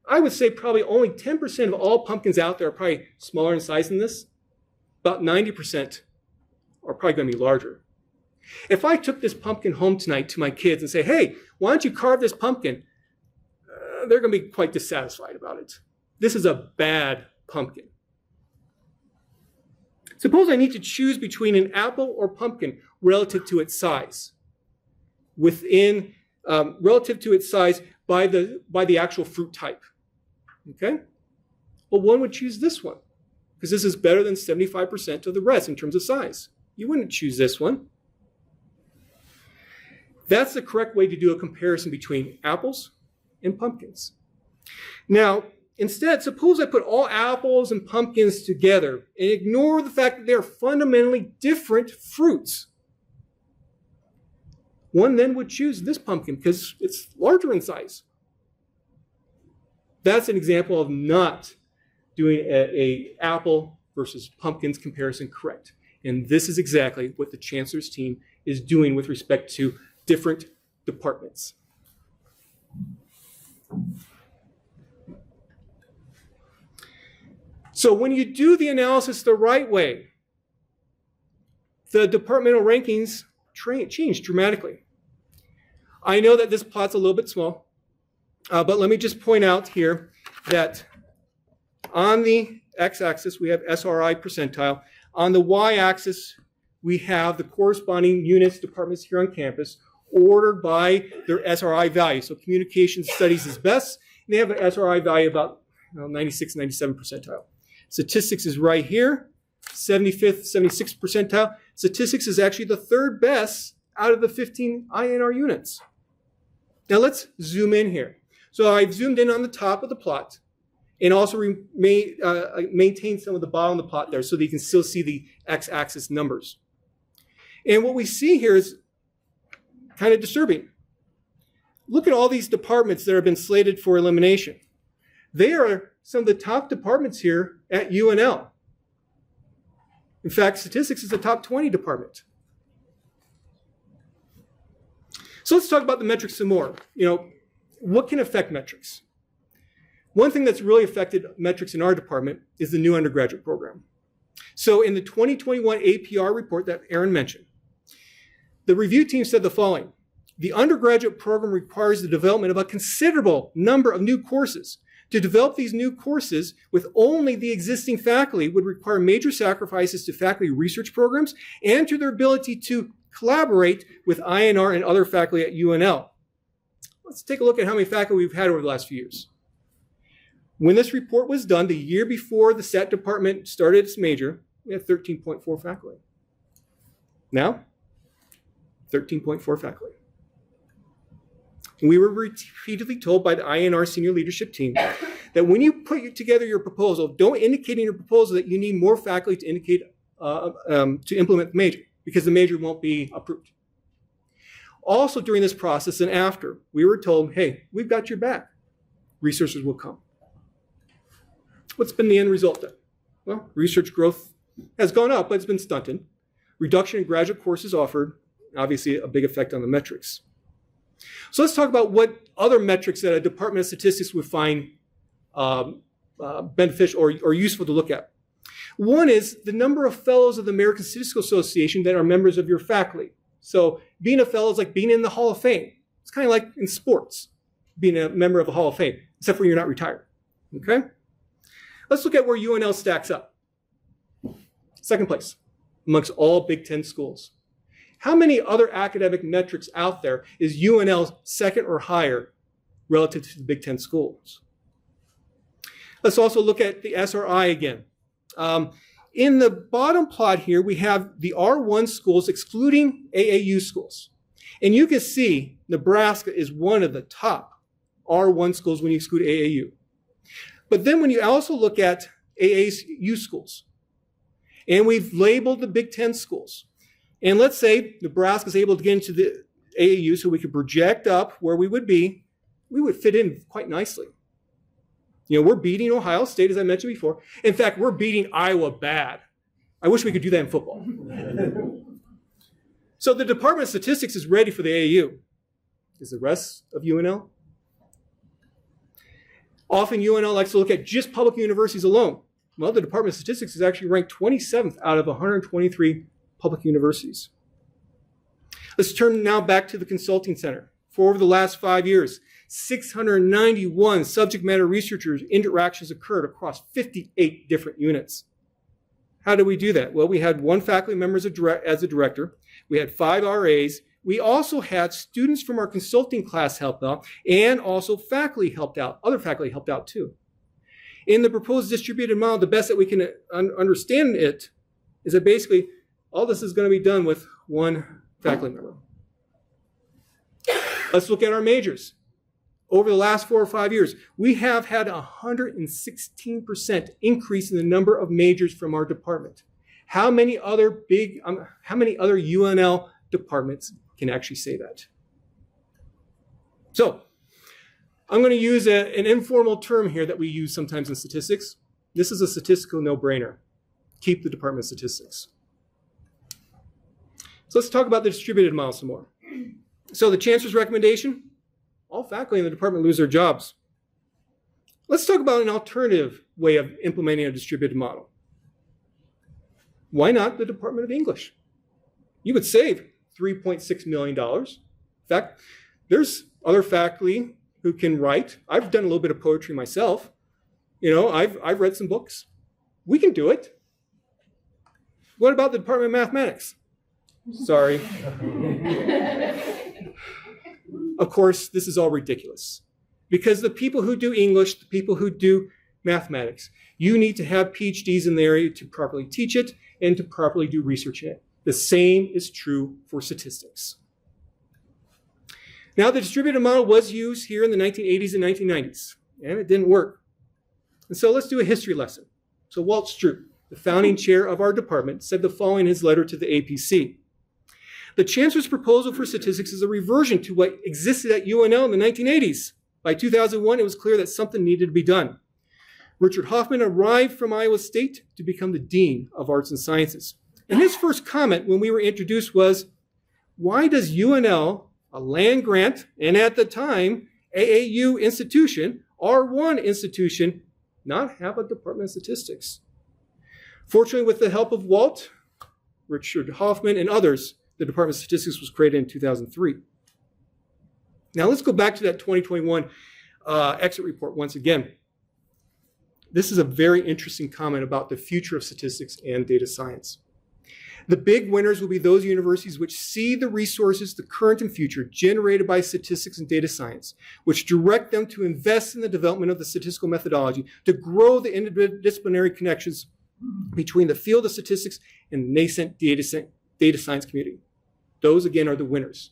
I would say probably only 10% of all pumpkins out there are probably smaller in size than this. About 90% are probably going to be larger. If I took this pumpkin home tonight to my kids and say, hey, why don't you carve this pumpkin? They're going to be quite dissatisfied about it. This is a bad pumpkin. Suppose I need to choose between an apple or pumpkin relative to its size. Relative to its size by the actual fruit type. Okay? Well, one would choose this one because this is better than 75% of the rest in terms of size. You wouldn't choose this one. That's the correct way to do a comparison between apples and pumpkins. Now, instead, suppose I put all apples and pumpkins together and ignore the fact that they are fundamentally different fruits. One then would choose this pumpkin because it's larger in size. That's an example of not doing a apple versus pumpkins comparison correct. And this is exactly what the Chancellor's team is doing with respect to different departments. So when you do the analysis the right way, the departmental rankings change dramatically. I know that this plot's a little bit small, but let me just point out here that on the x-axis we have SRI percentile. On the y-axis we have the corresponding units, departments here on campus, ordered by their SRI value. So communication studies is best. And they have an SRI value about 96, 97 percentile. Statistics is right here, 75th, 76th percentile. Statistics is actually the third best out of the 15 INR units. Now let's zoom in here. So I've zoomed in on the top of the plot and also maintain some of the bottom of the plot there so that you can still see the x-axis numbers. And what we see here is kind of disturbing. Look at all these departments that have been slated for elimination. They are some of the top departments here at UNL. In fact, statistics is the top 20 department. So let's talk about the metrics some more. What can affect metrics? One thing that's really affected metrics in our department is the new undergraduate program. So in the 2021 APR report that Aaron mentioned, the review team said the following: the undergraduate program requires the development of a considerable number of new courses. To develop these new courses with only the existing faculty would require major sacrifices to faculty research programs and to their ability to collaborate with INR and other faculty at UNL. Let's take a look at how many faculty we've had over the last few years. When this report was done, the year before the STAT department started its major, we had 13.4 faculty. Now, 13.4 faculty. We were repeatedly told by the INR senior leadership team that when you put together your proposal, don't indicate in your proposal that you need more faculty to indicate to implement the major, because the major won't be approved. Also during this process and after, we were told, hey, we've got your back. Resources will come. What's been the end result then? Well, research growth has gone up, but it's been stunted. Reduction in graduate courses offered, obviously a big effect on the metrics. So let's talk about what other metrics that a Department of Statistics would find beneficial or useful to look at. One is the number of fellows of the American Statistical Association that are members of your faculty. So being a fellow is like being in the Hall of Fame. It's kind of like in sports, being a member of the Hall of Fame, except for you're not retired. Okay? Let's look at where UNL stacks up. Second place amongst all Big Ten schools. How many other academic metrics out there is UNL second or higher relative to the Big Ten schools? Let's also look at the SRI again. In the bottom plot here, we have the R1 schools excluding AAU schools. And you can see Nebraska is one of the top R1 schools when you exclude AAU. But then when you also look at AAU schools, and we've labeled the Big Ten schools, and let's say Nebraska is able to get into the AAU so we could project up where we would be, we would fit in quite nicely. You know, we're beating Ohio State, as I mentioned before. In fact, we're beating Iowa bad. I wish we could do that in football. So the Department of Statistics is ready for the AAU. Is the rest of UNL? Often UNL likes to look at just public universities alone. Well, the Department of Statistics is actually ranked 27th out of 123 public universities. Let's turn now back to the Consulting Center. For over the last 5 years, 691 subject matter researchers interactions occurred across 58 different units. How do we do that? Well, we had 1 faculty member as a director. We had 5 RAs. We also had students from our consulting class help out, and also faculty helped out. Other faculty helped out too. In the proposed distributed model, the best that we can understand it is that basically all this is going to be done with 1 faculty member. Let's look at our majors. Over the last 4 or 5 years, we have had a 116% increase in the number of majors from our department. How many other UNL departments can actually say that? So, I'm going to use an informal term here that we use sometimes in statistics. This is a statistical no-brainer. Keep the Department of Statistics. So let's talk about the distributed model some more. So the Chancellor's recommendation, all faculty in the department lose their jobs. Let's talk about an alternative way of implementing a distributed model. Why not the Department of English? You would save $3.6 million. In fact, there's other faculty who can write. I've done a little bit of poetry myself. You know, I've read some books. We can do it. What about the Department of Mathematics? Sorry. Of course, this is all ridiculous. Because the people who do English, the people who do mathematics, you need to have PhDs in the area to properly teach it and to properly do research in it. The same is true for statistics. Now, the distributed model was used here in the 1980s and 1990s, and it didn't work. And so let's do a history lesson. So Walt Stroop, the founding chair of our department, said the following in his letter to the APC. The Chancellor's proposal for statistics is a reversion to what existed at UNL in the 1980s. By 2001, it was clear that something needed to be done. Richard Hoffman arrived from Iowa State to become the Dean of Arts and Sciences. And his first comment when we were introduced was, why does UNL, a land grant, and at the time, AAU institution, R1 institution, not have a Department of Statistics? Fortunately, with the help of Walt, Richard Hoffman, and others, the Department of Statistics was created in 2003. Now let's go back to that 2021 exit report once again. This is a very interesting comment about the future of statistics and data science. The big winners will be those universities which see the resources, the current and future, generated by statistics and data science, which direct them to invest in the development of the statistical methodology, to grow the interdisciplinary connections between the field of statistics and the nascent data science community. Those, again, are the winners.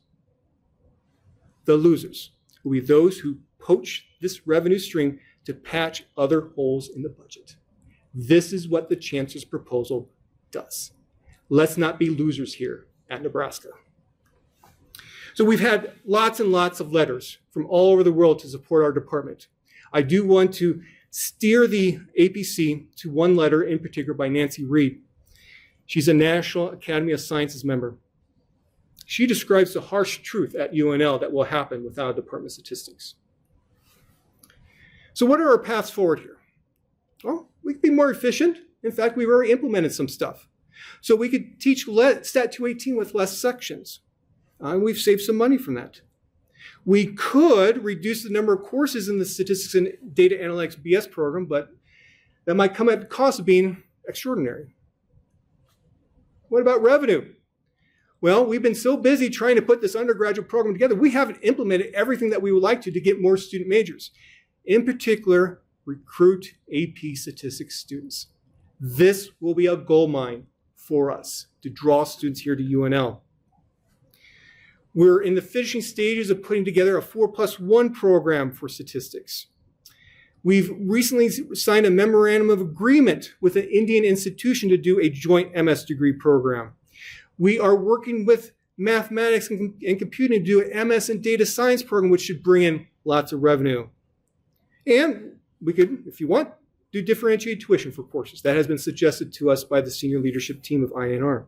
The losers will be those who poach this revenue stream to patch other holes in the budget. This is what the Chancellor's proposal does. Let's not be losers here at Nebraska. So we've had lots and lots of letters from all over the world to support our department. I do want to steer the APC to one letter in particular by Nancy Reed. She's a National Academy of Sciences member. She describes the harsh truth at UNL that will happen without a Department of Statistics. So what are our paths forward here? Well, we could be more efficient. In fact, we've already implemented some stuff. So we could teach Stat 218 with less sections. And we've saved some money from that. We could reduce the number of courses in the Statistics and Data Analytics BS program, but that might come at the cost of being extraordinary. What about revenue? Well, we've been so busy trying to put this undergraduate program together, we haven't implemented everything that we would like to get more student majors. In particular, recruit AP statistics students. This will be a gold mine for us to draw students here to UNL. We're in the finishing stages of putting together a 4+1 program for statistics. We've recently signed a memorandum of agreement with an Indian institution to do a joint MS degree program. We are working with mathematics and computing to do an MS in data science program, which should bring in lots of revenue. And we could, if you want, do differentiated tuition for courses. That has been suggested to us by the senior leadership team of INR.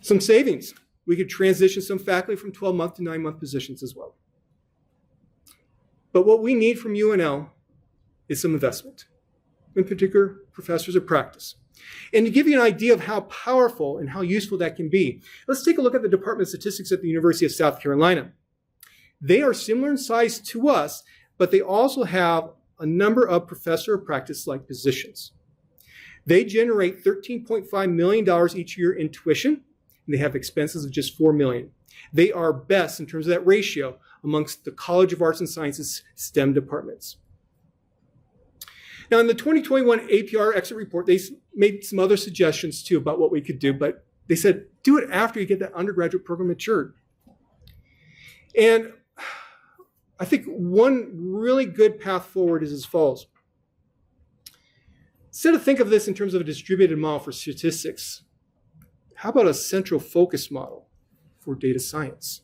Some savings. We could transition some faculty from 12-month to 9-month positions as well. But what we need from UNL is some investment, in particular, professors of practice. And to give you an idea of how powerful and how useful that can be, let's take a look at the Department of Statistics at the University of South Carolina. They are similar in size to us, but they also have a number of professor of practice-like positions. They generate $13.5 million each year in tuition, and they have expenses of just $4 million. They are best in terms of that ratio amongst the College of Arts and Sciences STEM departments. Now, in the 2021 APR exit report, they made some other suggestions too about what we could do, but they said, do it after you get that undergraduate program matured. And I think one really good path forward is as follows. Instead of think of this in terms of a distributed model for statistics, how about a central focus model for data science?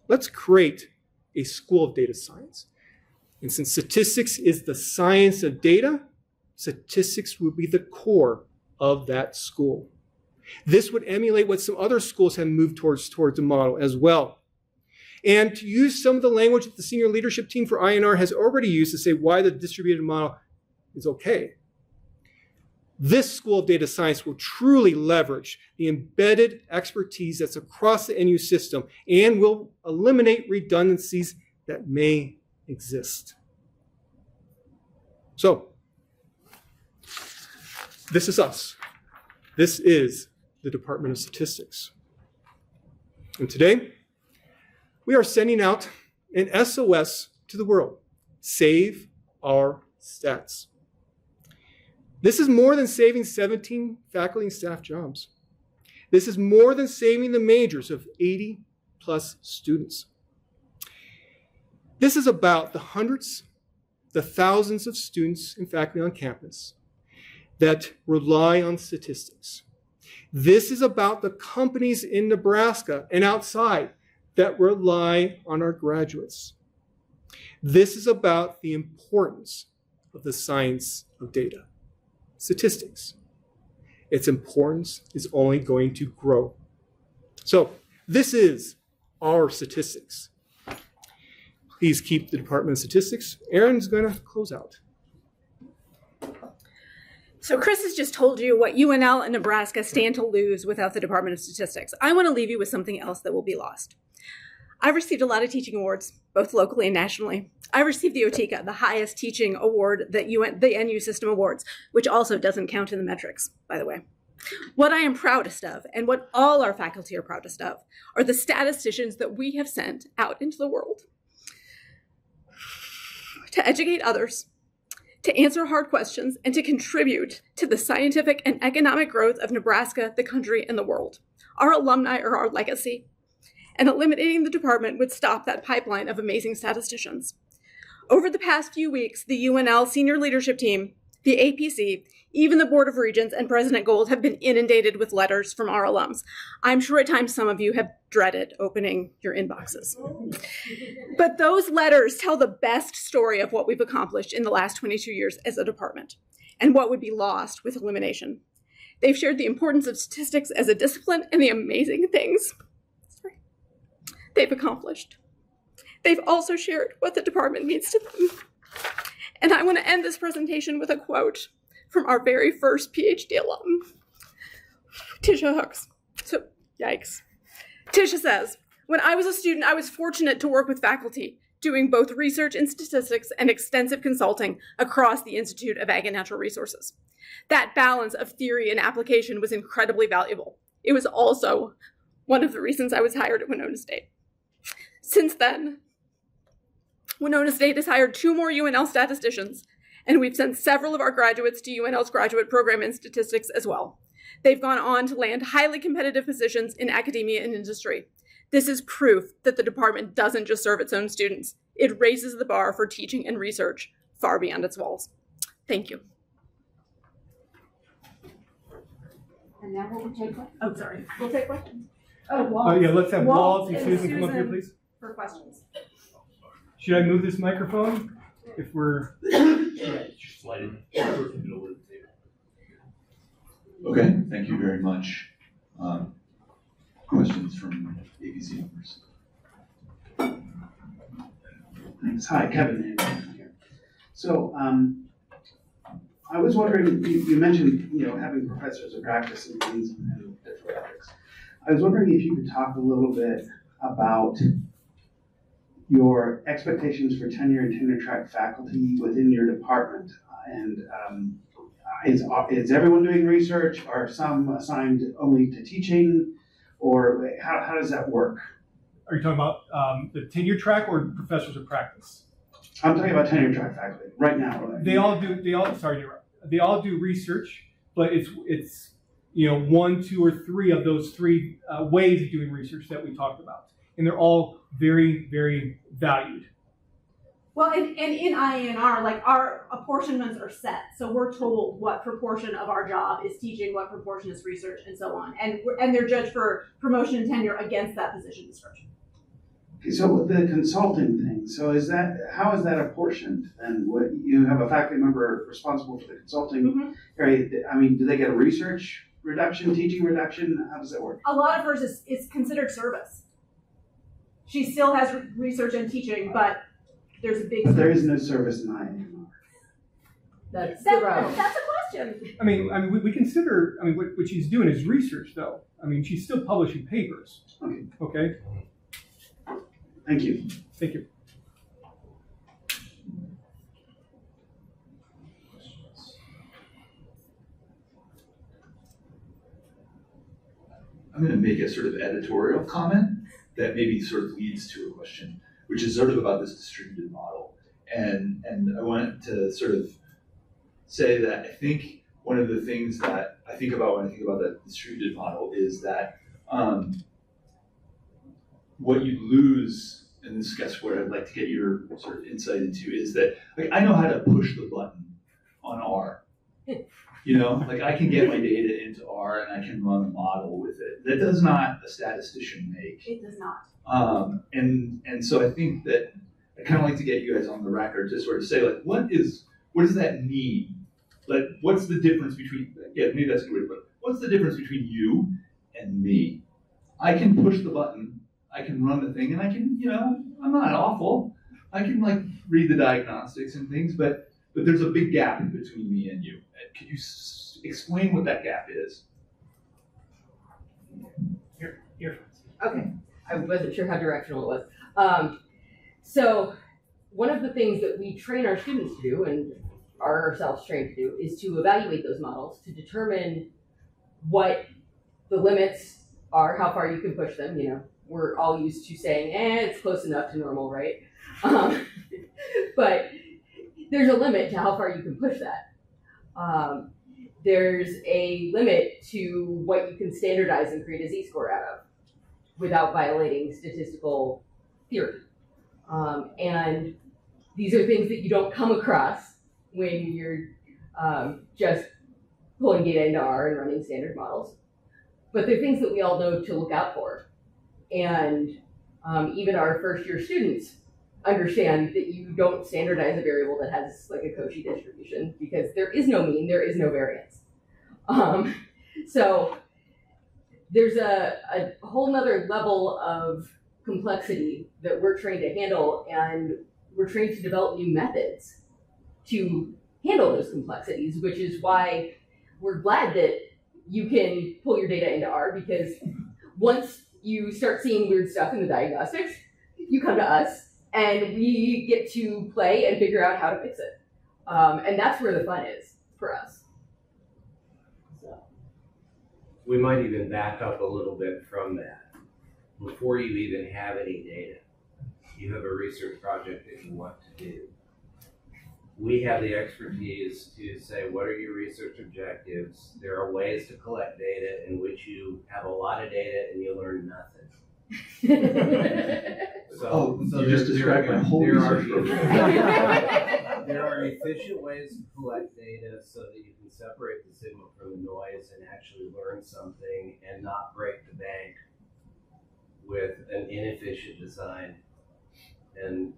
Let's create a school of data science. And since statistics is the science of data, statistics would be the core of that school. This would emulate what some other schools have moved towards a model as well. And to use some of the language that the senior leadership team for INR has already used to say why the distributed model is okay. This School of Data Science will truly leverage the embedded expertise that's across the NU system and will eliminate redundancies that may exist. So, this is us. This is the Department of Statistics. And today, we are sending out an SOS to the world. Save our stats. This is more than saving 17 faculty and staff jobs. This is more than saving the majors of 80 plus students. This is about the hundreds, the thousands of students and faculty on campus that rely on statistics. This is about the companies in Nebraska and outside that rely on our graduates. This is about the importance of the science of data. Statistics. Its importance is only going to grow. So, this is our statistics. Please keep the Department of Statistics. Aaron's going to close out. So Chris has just told you what UNL and Nebraska stand to lose without the Department of Statistics. I want to leave you with something else that will be lost. I've received a lot of teaching awards, both locally and nationally. I received the OTICA, the highest teaching award that the NU system awards, which also doesn't count in the metrics, by the way. What I am proudest of, and what all our faculty are proudest of, are the statisticians that we have sent out into the world to educate others, to answer hard questions, and to contribute to the scientific and economic growth of Nebraska, the country, and the world. Our alumni are our legacy, and eliminating the department would stop that pipeline of amazing statisticians. Over the past few weeks, the UNL senior leadership team, the APC, even the Board of Regents and President Gold have been inundated with letters from our alums. I'm sure at times some of you have dreaded opening your inboxes. But those letters tell the best story of what we've accomplished in the last 22 years as a department and what would be lost with elimination. They've shared the importance of statistics as a discipline and the amazing things they've accomplished. They've also shared what the department means to them. And I want to end this presentation with a quote from our very first PhD alum, Tisha Hooks. So, yikes. Tisha says, "When I was a student, I was fortunate to work with faculty doing both research in statistics and extensive consulting across the Institute of Ag and Natural Resources. That balance of theory and application was incredibly valuable. It was also one of the reasons I was hired at Winona State. Since then, Winona State has hired 2 more UNL statisticians, and we've sent several of our graduates to UNL's graduate program in statistics as well. They've gone on to land highly competitive positions in academia and industry. This is proof that the department doesn't just serve its own students. It raises the bar for teaching and research far beyond its walls." Thank you. And now we'll take questions. Oh, sorry. We'll take questions. Oh, yeah, let's have Walt and and Susan come up here, Susan. please. For questions. Should I move this microphone? If we're, Okay, thank you very much. Questions from APC members? Thanks. Hi, Kevin Anderson here. So I was wondering, you mentioned, having professors of practice and things and different topics. I was wondering if you could talk a little bit about your expectations for tenure and tenure track faculty within your department. And is everyone doing research? Are some assigned only to teaching? Or how does that work? are you talking about the tenure track or professors of practice? I'm talking about tenure track faculty right now. They all do research, but it's 1, 2, or 3 of those 3 ways of doing research that we talked about, and they're all very, very valued. Well, and in IANR, like our apportionments are set, so we're told what proportion of our job is teaching, what proportion is research, and so on, and they're judged for promotion and tenure against that position description. Okay, so with the consulting thing, how is that apportioned? And what you have a faculty member responsible for the consulting area. I mean, do they get a research reduction, teaching reduction? How does that work? A lot of hers is considered service. She still has research and teaching, but there's a big. But there is no service in IANR. That's a question. I mean, we consider. I mean, what she's doing is research, though. I mean, she's still publishing papers. Okay. Okay. Thank you. Thank you. I'm going to make a sort of editorial comment that maybe sort of leads to a question, which is sort of about this distributed model. And I wanted to sort of say that I think one of the things that I think about when I think about that distributed model is that what you lose, and this is where I'd like to get your sort of insight into, is that I know how to push the button on R. I can get my data into R and I can run a model with it. That does not a statistician make. It does not. And so I think that I kind of like to get you guys on the record to sort of say, what does that mean? What's the difference between, maybe that's a good way to put it. What's the difference between you and me? I can push the button, I can run the thing, and I can, I'm not awful. I can read the diagnostics and things, but there's a big gap between me and you. Could you explain what that gap is? Okay, I wasn't sure how directional it was. So one of the things that we train our students to do and are ourselves trained to do is to evaluate those models to determine what the limits are, how far you can push them. We're all used to saying, it's close enough to normal, right? But there's a limit to how far you can push that. there's a limit to what you can standardize and create a z-score out of without violating statistical theory. And these are things that you don't come across when you're just pulling data into R and running standard models. But they're things that we all know to look out for. And even our first year students understand that you don't standardize a variable that has like a Cauchy distribution, because there is no mean, there is no variance. So there's a whole nother level of complexity that we're trained to handle, and we're trained to develop new methods to handle those complexities, which is why we're glad that you can pull your data into R, because once you start seeing weird stuff in the diagnostics, you come to us and we get to play and figure out how to fix it. And that's where the fun is for us. So. We might even back up a little bit from that. Before you even have any data, you have a research project that you want to do. We have the expertise to say, what are your research objectives? There are ways to collect data in which you have a lot of data and you learn nothing. So you just described my whole research program. There are efficient ways to collect data so that you can separate the signal from the noise and actually learn something and not break the bank with an inefficient design. And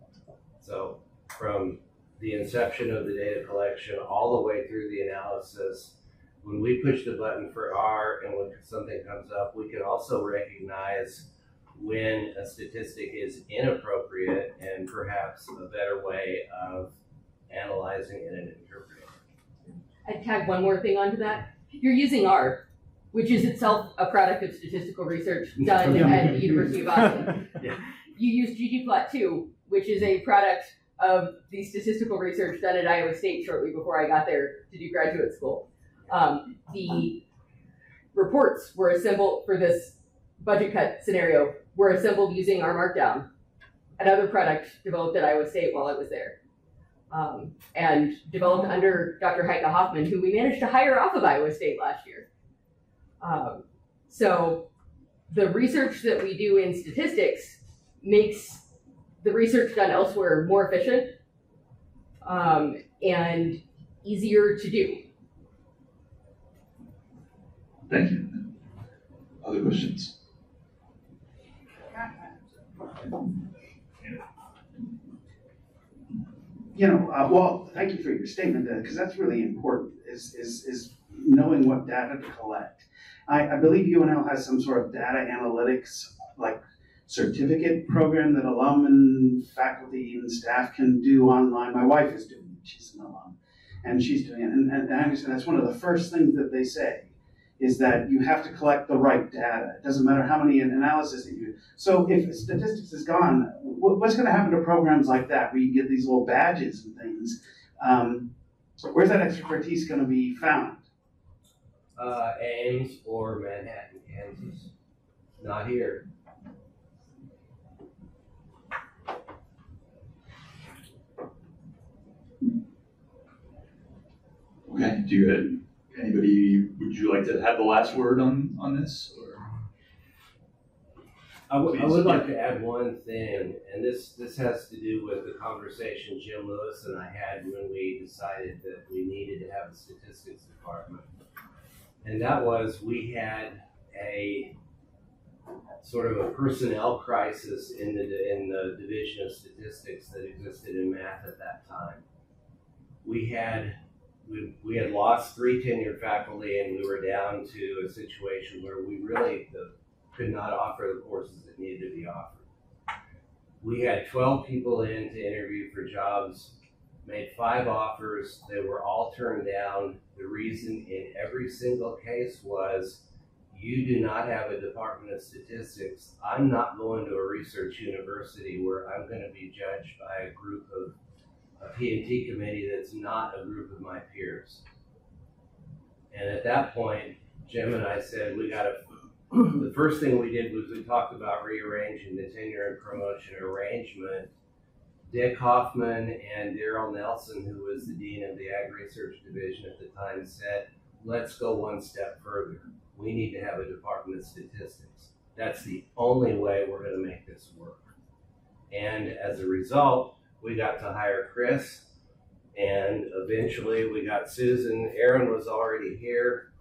so from the inception of the data collection all the way through the analysis, when we push the button for R and when something comes up, we can also recognize when a statistic is inappropriate and perhaps a better way of analyzing it and interpreting it. I'd tag one more thing onto that. You're using R, which is itself a product of statistical research done at the University of Boston. Yeah. You use ggplot2, which is a product of the statistical research done at Iowa State shortly before I got there to do graduate school. The reports were assembled for this budget cut scenario were assembled using R Markdown, another product developed at Iowa State while I was there, and developed under Dr. Heike Hoffman, who we managed to hire off of Iowa State last year. So the research that we do in statistics makes the research done elsewhere more efficient and easier to do. Thank you. Other questions? Well, thank you for your statement, because that's really important, is knowing what data to collect. I believe UNL has some sort of data analytics, like certificate program that alum and faculty and staff can do online. My wife is doing it, she's an alum, and she's doing it. And I understand that's one of the first things that they say, is that you have to collect the right data. It doesn't matter how many analyses that you do. So if statistics is gone, what's going to happen to programs like that, where you get these little badges and things? Where's that expertise going to be found? Ames or Manhattan, Kansas. Not here. Okay, anybody, would you like to have the last word on this? Or? I would like to add one thing, and this has to do with the conversation Jim Lewis and I had when we decided that we needed to have a statistics department. And that was, we had a sort of a personnel crisis in the division of statistics that existed in math at that time. We had lost 3 tenured faculty, and we were down to a situation where we really could not offer the courses that needed to be offered. We had 12 people in to interview for jobs, made 5 offers. They were all turned down. The reason in every single case was, you do not have a department of statistics. I'm not going to a research university where I'm going to be judged by a group of a P&T committee that's not a group of my peers. And at that point, Jim and I said, the first thing we did was we talked about rearranging the tenure and promotion arrangement. Dick Hoffman and Daryl Nelson, who was the dean of the Ag Research Division at the time, said, let's go one step further. We need to have a Department of Statistics. That's the only way we're going to make this work. And as a result, we got to hire Chris, and eventually we got Susan. Aaron was already here,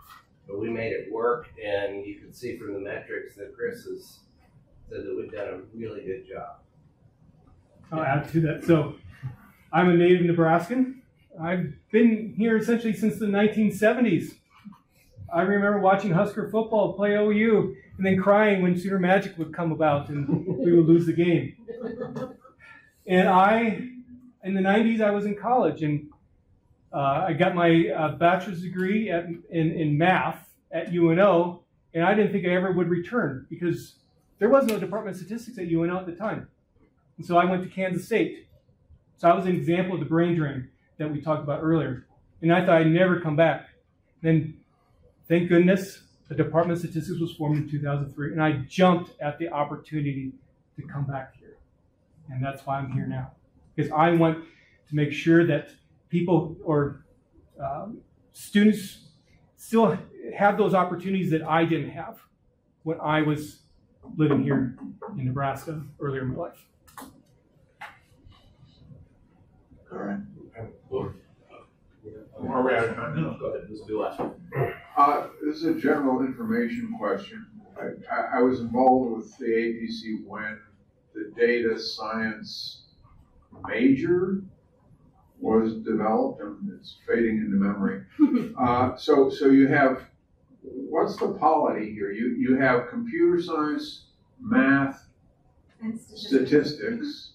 but we made it work, and you can see from the metrics that Chris has said that we've done a really good job. I'll add to that. So I'm a native Nebraskan. I've been here essentially since the 1970s. I remember watching Husker football play OU and then crying when Sooner Magic would come about and we would lose the game. And in the 90s, I was in college, and I got my bachelor's degree in math at UNL, and I didn't think I ever would return because there was no Department of Statistics at UNL at the time. And so I went to Kansas State. So I was an example of the brain drain that we talked about earlier. And I thought I'd never come back. Then, thank goodness, the Department of Statistics was formed in 2003, and I jumped at the opportunity to come back here. And that's why I'm here now. Because I want to make sure that people or students still have those opportunities that I didn't have when I was living here in Nebraska earlier in my life. All right. Are we out of time? No, go ahead. This will be the last one. This is a general information question. I was involved with the APC when the data science major was developed, and it's fading into memory. So you have, what's the polity here? You have computer science, math, And statistics.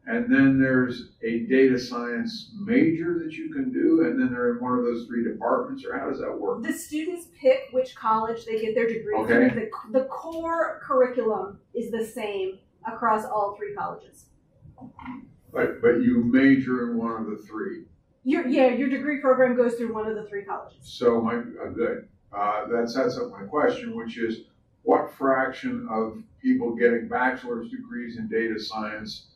And then there's a data science major that you can do, and then they're in one of those three departments, or how does that work? The students pick which college they get their degree Okay. from. The core curriculum is the same across all three colleges. But you major in one of the three. Your degree program goes through one of the three colleges. So good. That sets up my question, which is, what fraction of people getting bachelor's degrees in data science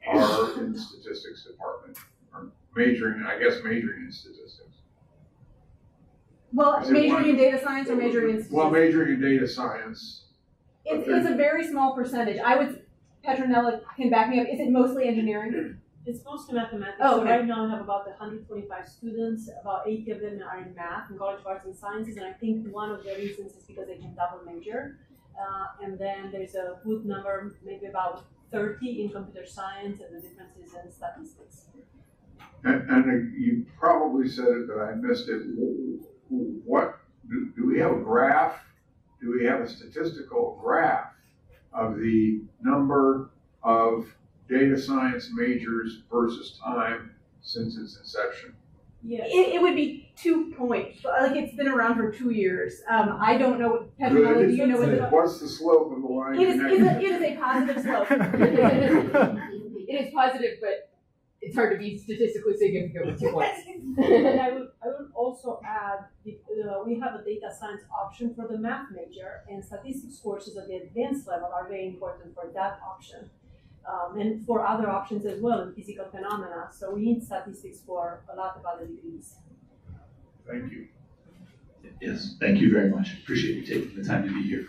are in the statistics department, or majoring in statistics? Well, Is it majoring one- in data science or majoring in statistics? Well, majoring in data science. It's a very small percentage. Petronella can back me up. Is it mostly engineering? It's mostly mathematics. Oh, So okay. right now I have about 125 students. About 80 of them are in math and college of arts and sciences. And I think one of the reasons is because they can double major. And then there's a good number, maybe about 30 in computer science, and the difference is in statistics. And you probably said it, but I missed it. What do we have a graph? Do we have a statistical graph of the number of data science majors versus time since its inception? Yes. It would be 2 points. Like, it's been around for 2 years. I don't know what Petronella, do you know what the What's the slope of the line? it is a positive slope. It is positive, but it's hard to be statistically significant with 2 points. And I would also add, we have a data science option for the math major, and statistics courses at the advanced level are very important for that option. And for other options as well in physical phenomena. So we need statistics for a lot of other degrees. Thank you. Yes, thank you very much. Appreciate you taking the time to be here.